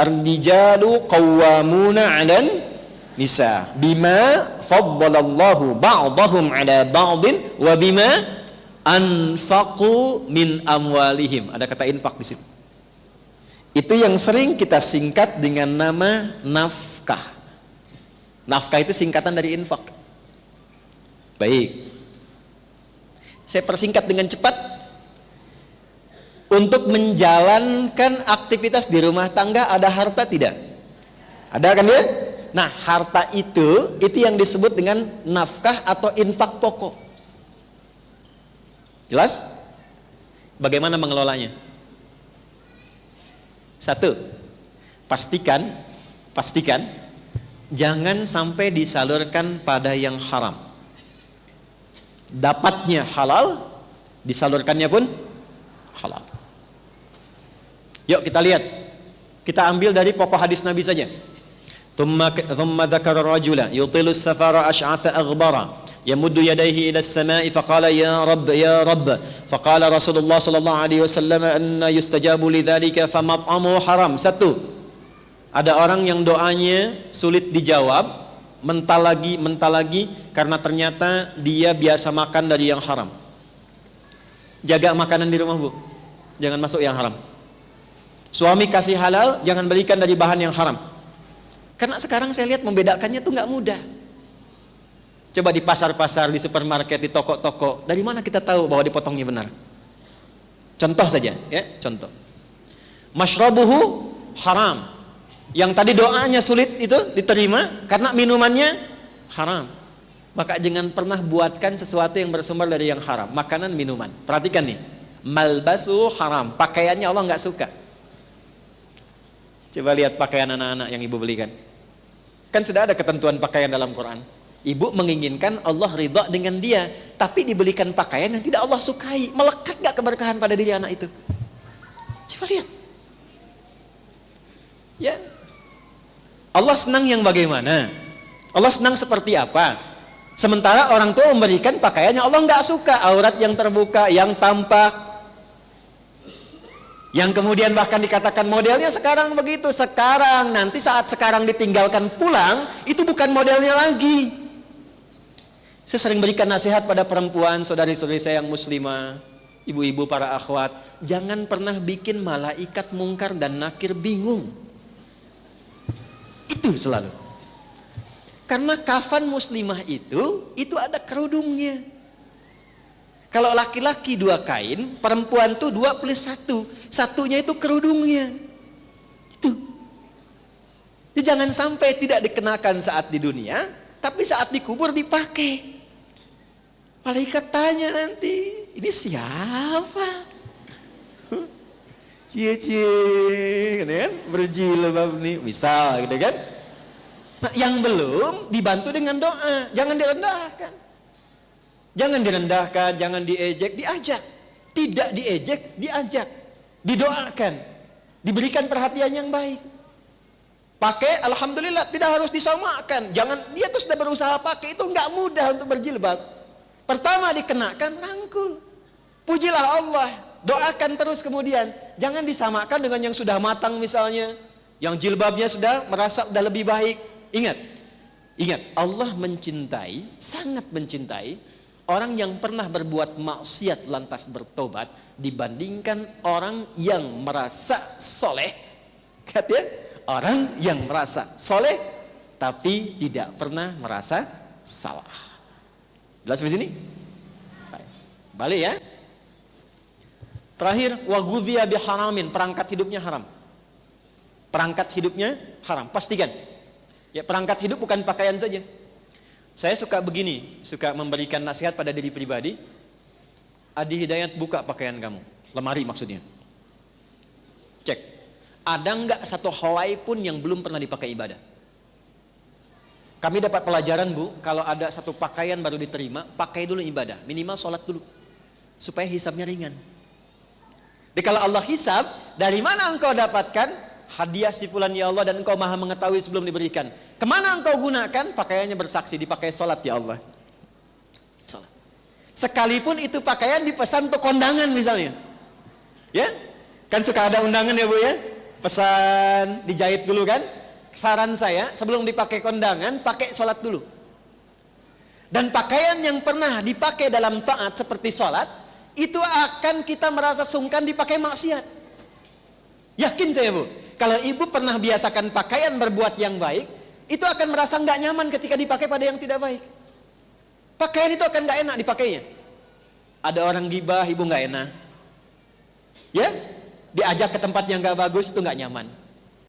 ar-rijalu qawwamuna 'alan nisa bima faddalallahu ba'dahum 'ala ba'din wa bima anfaqu min amwalihim. Ada kata infak di situ. Itu yang sering kita singkat dengan nama nafkah. Nafkah itu singkatan dari infak. Baik. Saya persingkat dengan cepat. Untuk menjalankan aktivitas di rumah tangga ada harta tidak? Ada kan ya? Nah, harta itu yang disebut dengan nafkah atau infak pokok. Jelas? Bagaimana mengelolanya? Satu, pastikan jangan sampai disalurkan pada yang haram. Dapatnya halal, disalurkannya pun halal. Yuk kita lihat. Kita ambil dari pokok hadis Nabi saja. Thumma dzakara rajula yutilu as-safara ash'atha aghbara yamuddu yadayhi ila as-sama'i faqala ya rabb faqala Rasulullah sallallahu alaihi wasallam anna yustajabu lidzalika famat'amu haram. Satu, ada orang yang doanya sulit dijawab, mental lagi karena ternyata dia biasa makan dari yang haram. Jaga makanan di rumah, Bu, jangan masuk yang haram. Suami kasih halal, jangan berikan dari bahan yang haram. Karena sekarang saya lihat membedakannya tuh nggak mudah. Coba di pasar-pasar, di supermarket, di toko-toko, dari mana kita tahu bahwa dipotongnya benar? Contoh saja, ya, contoh. Mashrabuhu haram. Yang tadi doanya sulit itu diterima karena minumannya haram. Maka jangan pernah buatkan sesuatu yang bersumber dari yang haram. Makanan, minuman. Perhatikan nih. Malbasu haram. Pakaiannya Allah nggak suka. Coba lihat pakaian anak-anak yang ibu belikan. Kan sudah ada ketentuan pakaian dalam Quran. Ibu menginginkan Allah ridha dengan dia, tapi dibelikan pakaian yang tidak Allah sukai. Melekat gak keberkahan pada diri anak itu? Coba lihat. Ya. Allah senang yang bagaimana? Allah senang seperti apa? Sementara orang tua memberikan pakaian yang Allah nggak suka, aurat yang terbuka, yang tampak, yang kemudian bahkan dikatakan modelnya sekarang begitu. Sekarang, nanti saat sekarang ditinggalkan pulang, itu bukan modelnya lagi. Saya sering berikan nasihat pada perempuan, saudari-saudari saya yang muslimah, ibu-ibu, para akhwat, jangan pernah bikin malaikat mungkar dan nakir bingung. Itu selalu. Karena kafan muslimah itu ada kerudungnya. Kalau laki-laki 2 kain, perempuan tuh 2+1. Satunya itu kerudungnya. Itu. Jadi jangan sampai tidak dikenakan saat di dunia, tapi saat dikubur dipakai. Malaikat tanya nanti, ini siapa? Cie-cie, kan? Berjilbab nih, misal gitu kan? Nah, yang belum dibantu dengan doa, jangan direndahkan. Jangan direndahkan, jangan diejek, diajak. Tidak diejek, diajak. Didoakan. Diberikan perhatian yang baik. Pakai, alhamdulillah, tidak harus disamakan. Jangan, dia tuh sudah berusaha pakai, itu nggak mudah untuk berjilbab. Pertama dikenakan, rangkul. Pujilah Allah. Doakan terus kemudian. Jangan disamakan dengan yang sudah matang misalnya. Yang jilbabnya sudah merasa sudah lebih baik. Ingat, Allah mencintai, sangat mencintai orang yang pernah berbuat maksiat lantas bertobat dibandingkan orang yang merasa soleh. Katanya orang yang merasa soleh tapi tidak pernah merasa salah. Jelas di sini? Balik ya. Terakhir, wa ghudhiya biharamin, perangkat hidupnya haram. Perangkat hidupnya haram, pastikan. Ya, perangkat hidup bukan pakaian saja. Saya suka begini, suka memberikan nasihat pada diri pribadi. Adi Hidayat, buka pakaian kamu, lemari maksudnya. Cek, ada nggak satu helai pun yang belum pernah dipakai ibadah? Kami dapat pelajaran, Bu, kalau ada satu pakaian baru diterima, pakai dulu ibadah, minimal sholat dulu, supaya hisabnya ringan. Jadi kalau Allah hisab, dari mana engkau dapatkan? Hadiah si fulan ya Allah, dan engkau maha mengetahui sebelum diberikan. Kemana engkau gunakan? Pakaiannya bersaksi, dipakai sholat ya Allah. Sholat. Sekalipun itu pakaian dipesan untuk kondangan misalnya. Ya, kan suka ada undangan ya Bu ya. Pesan dijahit dulu kan. Saran saya sebelum dipakai kondangan, pakai sholat dulu. Dan pakaian yang pernah dipakai dalam taat seperti sholat, itu akan kita merasa sungkan dipakai maksiat. Yakin saya bu, kalau ibu pernah biasakan pakaian berbuat yang baik, itu akan merasa nggak nyaman ketika dipakai pada yang tidak baik. Pakaian itu akan nggak enak dipakainya. Ada orang gibah, ibu nggak enak. Ya, diajak ke tempat yang nggak bagus, itu nggak nyaman.